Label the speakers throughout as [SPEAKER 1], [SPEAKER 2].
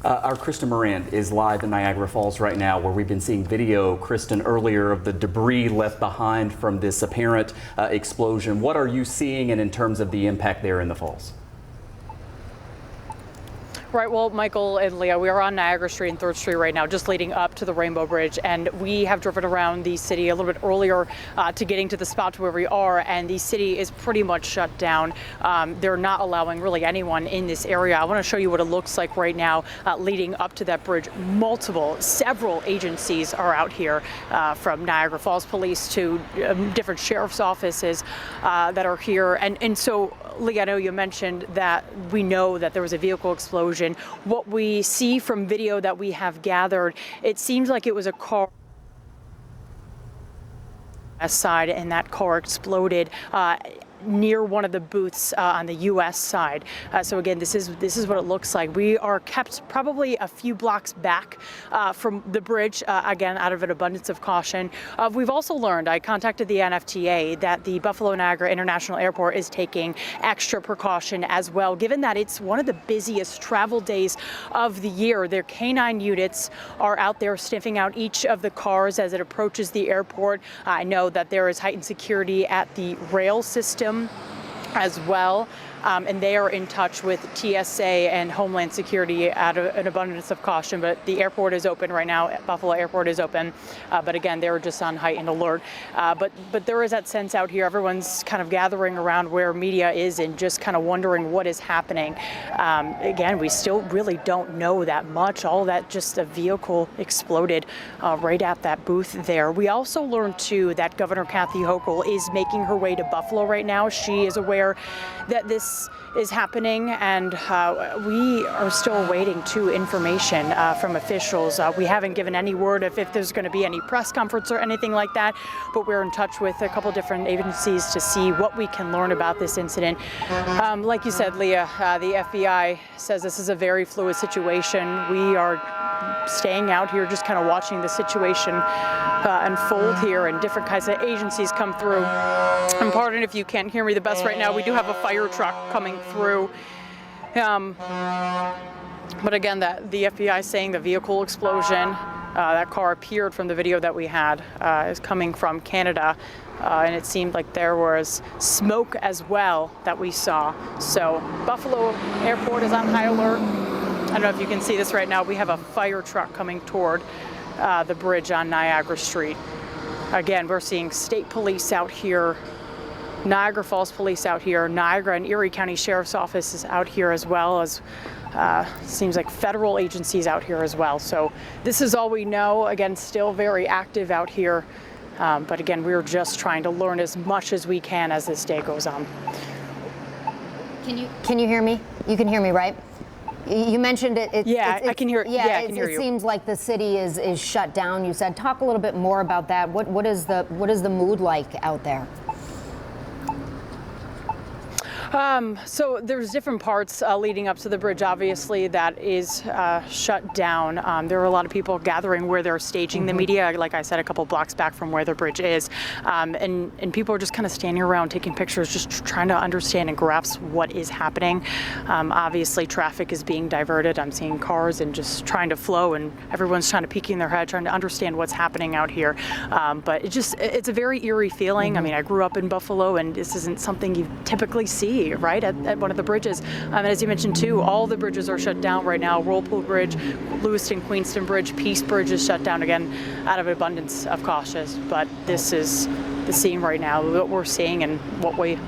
[SPEAKER 1] Our Kristen Moran is live in Niagara Falls right now, where we've been seeing video, Kristen, earlier of the debris left behind from this apparent explosion. What are you seeing, and in terms of the impact there in the falls?
[SPEAKER 2] Right, well, Michael and Leah, we are on Niagara Street and 3rd Street right now, just leading up to the Rainbow Bridge, and we have driven around the city a little bit earlier to getting to the spot where we are, and the city is pretty much shut down. They're not allowing really anyone in this area. I want to show you what it looks like right now leading up to that bridge. Several agencies are out here, from Niagara Falls Police to different sheriff's offices that are here, and so, Lee, I know you mentioned that we know that there was a vehicle explosion. What we see from video that we have gathered, it seems like it was a car side, and that car exploded near one of the booths on the U.S. side. So again, this is what it looks like. We are kept probably a few blocks back from the bridge, again, out of an abundance of caution. We've also learned, I contacted the NFTA, that the Buffalo Niagara International Airport is taking extra precaution as well, given that it's one of the busiest travel days of the year. Their canine units are out there sniffing out each of the cars as it approaches the airport. I know that there is heightened security at the rail system as well, and they are in touch with TSA and Homeland Security out of an abundance of caution. But the airport is open right now. Buffalo Airport is open, but again, they're just on heightened alert. But there is that sense out here. Everyone's kind of gathering around where media is and just kind of wondering what is happening. Again, we still really don't know that much. All that, just a vehicle exploded right at that booth there. We also learned too that Governor Kathy Hochul is making her way to Buffalo right now. She is aware that this is happening, and we are still waiting information from officials. We haven't given any word if there's going to be any press conference or anything like that, but we're in touch with a couple different agencies to see what we can learn about this incident. Like you said, Leah, the FBI says this is a very fluid situation. We are staying out here, just kind of watching the situation unfold here, and different kinds of agencies come through. And pardon if you can't hear me the best right now, we do have a fire truck coming through. But again, the FBI saying the vehicle explosion, that car appeared from the video that we had, is coming from Canada. And it seemed like there was smoke as well that we saw. So Buffalo Airport is on high alert. I don't know if you can see this right now. We have a fire truck coming toward the bridge on Niagara Street. Again, we're seeing state police out here, Niagara Falls police out here, Niagara and Erie County Sheriff's Office is out here, as well as seems like federal agencies out here as well. So this is all we know. Again, still very active out here. But again, we're just trying to learn as much as we can as this day goes on.
[SPEAKER 3] Can you hear me? You can hear me, right? You mentioned it.
[SPEAKER 2] I can hear. Yeah, I can hear you.
[SPEAKER 3] It seems like the city is shut down. You said, talk a little bit more about that. What is the mood like out there?
[SPEAKER 2] So there's different parts leading up to the bridge, obviously, that is shut down. There are a lot of people gathering where they're staging the media, like I said, a couple blocks back from where the bridge is. And people are just kind of standing around taking pictures, just trying to understand and grasp what is happening. Obviously, traffic is being diverted. I'm seeing cars and just trying to flow, and everyone's trying to peek in their head, trying to understand what's happening out here. But it's a very eerie feeling. I mean, I grew up in Buffalo, and this isn't something you typically see, right, at one of the bridges. And as you mentioned too, all the bridges are shut down right now. Whirlpool Bridge, Lewiston, Queenston Bridge, Peace Bridge is shut down again out of abundance of caution. But this is the scene right now, what we're seeing and what we've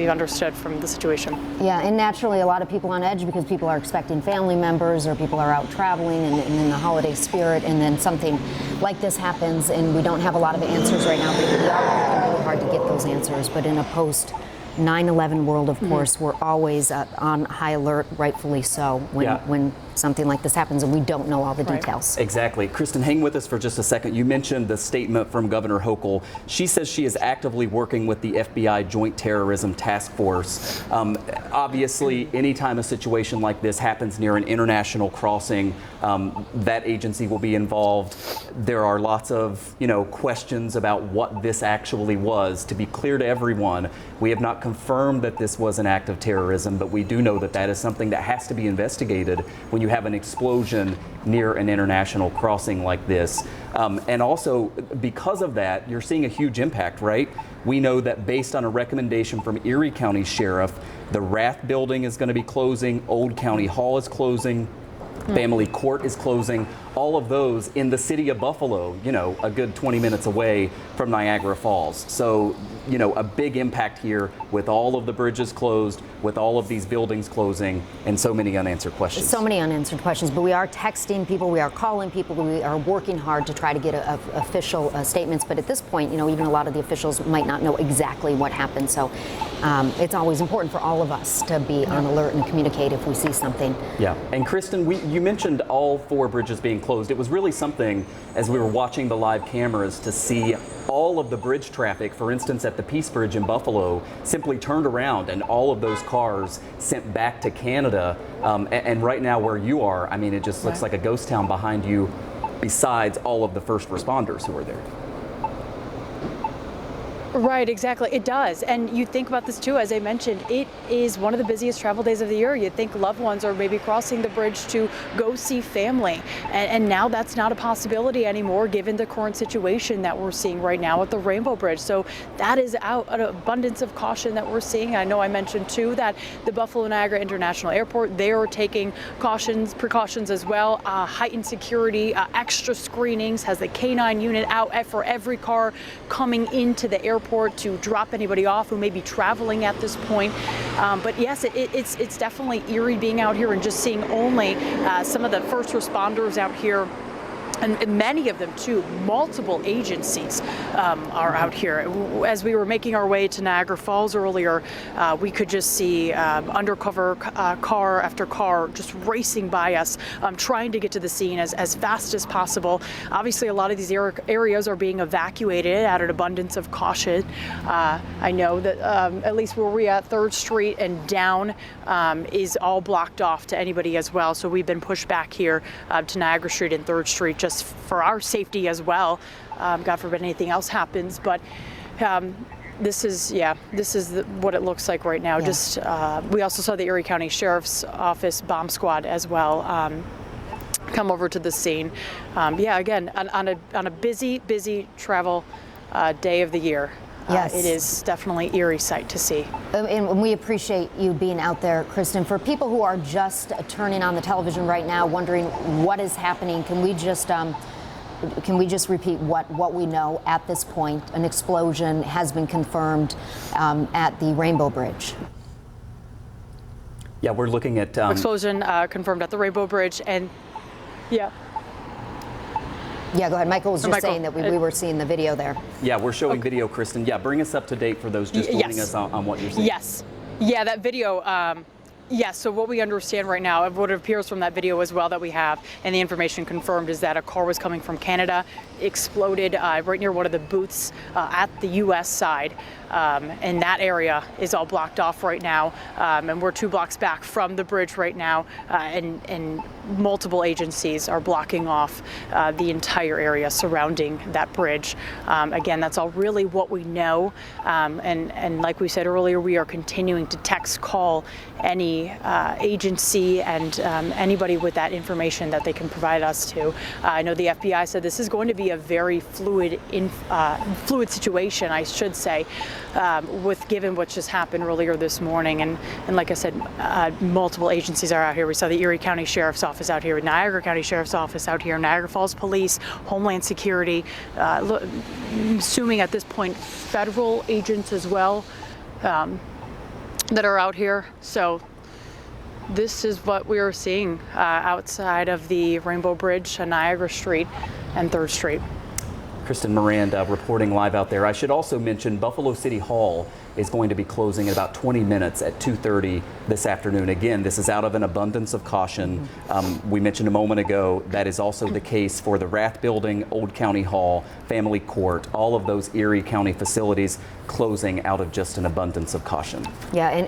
[SPEAKER 2] understood from the situation.
[SPEAKER 3] Yeah, and naturally a lot of people on edge because people are expecting family members or people are out traveling and in the holiday spirit, and then something like this happens and we don't have a lot of answers right now, but we are working really hard to get those answers. But in a post 9/11 world, of course, we're always on high alert, rightfully so, when something like this happens and we don't know all the details.
[SPEAKER 1] Exactly. Kristen, hang with us for just a second. You mentioned the statement from Governor Hochul. She says she is actively working with the FBI Joint Terrorism Task Force. Obviously, anytime a situation like this happens near an international crossing, that agency will be involved. There are lots of, questions about what this actually was. To be clear to everyone, we have not confirmed that this was an act of terrorism, but we do know that that is something that has to be investigated when you you have an explosion near an international crossing like this. And also, because of that, you're seeing a huge impact, right? We know that based on a recommendation from Erie County Sheriff, the Rath Building is going to be closing, Old County Hall is closing, Family Court is closing, all of those in the city of Buffalo, you know, a good 20 minutes away from Niagara Falls. So, you know, a big impact here with all of the bridges closed, with all of these buildings closing, and so many unanswered questions.
[SPEAKER 3] So many unanswered questions, but we are texting people, we are calling people, we are working hard to try to get official statements. But at this point, you know, even a lot of the officials might not know exactly what happened. So it's always important for all of us to be on alert and communicate if we see something.
[SPEAKER 1] Yeah, and Kristen, you mentioned all 4 bridges being closed. It was really something as we were watching the live cameras to see all of the bridge traffic, for instance, at the Peace Bridge in Buffalo, simply turned around and all of those cars sent back to Canada. And right now where you are, I mean, it just looks like a ghost town behind you, besides all of the first responders who are there.
[SPEAKER 2] Right, exactly. It does. And you think about this too, as I mentioned, it is one of the busiest travel days of the year. You'd think loved ones are maybe crossing the bridge to go see family. And now that's not a possibility anymore given the current situation that we're seeing right now at the Rainbow Bridge. So that is out an abundance of caution that we're seeing. I know I mentioned too that the Buffalo Niagara International Airport, they are taking precautions as well, heightened security, extra screenings, has the K9 unit out for every car coming into the airport to drop anybody off who may be traveling at this point. But yes, it's definitely eerie being out here and just seeing only some of the first responders out here. And many of them too, multiple agencies are out here. As we were making our way to Niagara Falls earlier, we could just see undercover car after car just racing by us, trying to get to the scene as fast as possible. Obviously, a lot of these areas are being evacuated out of abundance of caution. I know that at least where we're at, 3rd Street and down is all blocked off to anybody as well. So we've been pushed back here to Niagara Street and 3rd Street just for our safety as well. God forbid anything else happens, but this is what it looks like right now. Yeah. Just we also saw the Erie County Sheriff's Office bomb squad as well come over to the scene. Again, on a busy travel day of the year.
[SPEAKER 3] Yes.
[SPEAKER 2] It is definitely eerie sight to see.
[SPEAKER 3] And we appreciate you being out there, Kristen. For people who are just turning on the television right now, wondering what is happening, can we just repeat what we know at this point? An explosion has been confirmed at the Rainbow Bridge.
[SPEAKER 1] Yeah, we're looking at
[SPEAKER 2] explosion confirmed at the Rainbow Bridge, and yeah.
[SPEAKER 3] Yeah, go ahead. Michael was just saying that we were seeing the video there.
[SPEAKER 1] Yeah, we're showing video, Kristen. Yeah, bring us up to date for those just joining us on what you're seeing.
[SPEAKER 2] Yes. Yeah, that video. Yes, so what we understand right now, and what appears from that video as well that we have, and the information confirmed, is that a car was coming from Canada, exploded right near one of the booths at the U.S. side. And that area is all blocked off right now. And we're 2 blocks back from the bridge right now, and multiple agencies are blocking off the entire area surrounding that bridge. Again, that's all really what we know. And like we said earlier, we are continuing to text, call any agency and anybody with that information that they can provide us to. I know the FBI said this is going to be a very fluid situation, I should say, given what just happened earlier this morning. And like I said, multiple agencies are out here. We saw the Erie County Sheriff's Office out here, Niagara County Sheriff's Office out here, Niagara Falls Police, Homeland Security, assuming at this point federal agents as well that are out here. So this is what we are seeing outside of the Rainbow Bridge on Niagara Street and 3rd Street.
[SPEAKER 1] Kristen Miranda reporting live out there. I should also mention Buffalo City Hall is going to be closing in about 20 minutes at 2:30 this afternoon. Again, this is out of an abundance of caution. We mentioned a moment ago that is also the case for the Rath Building, Old County Hall, Family Court, all of those Erie County facilities closing out of just an abundance of caution.
[SPEAKER 3] Yeah, and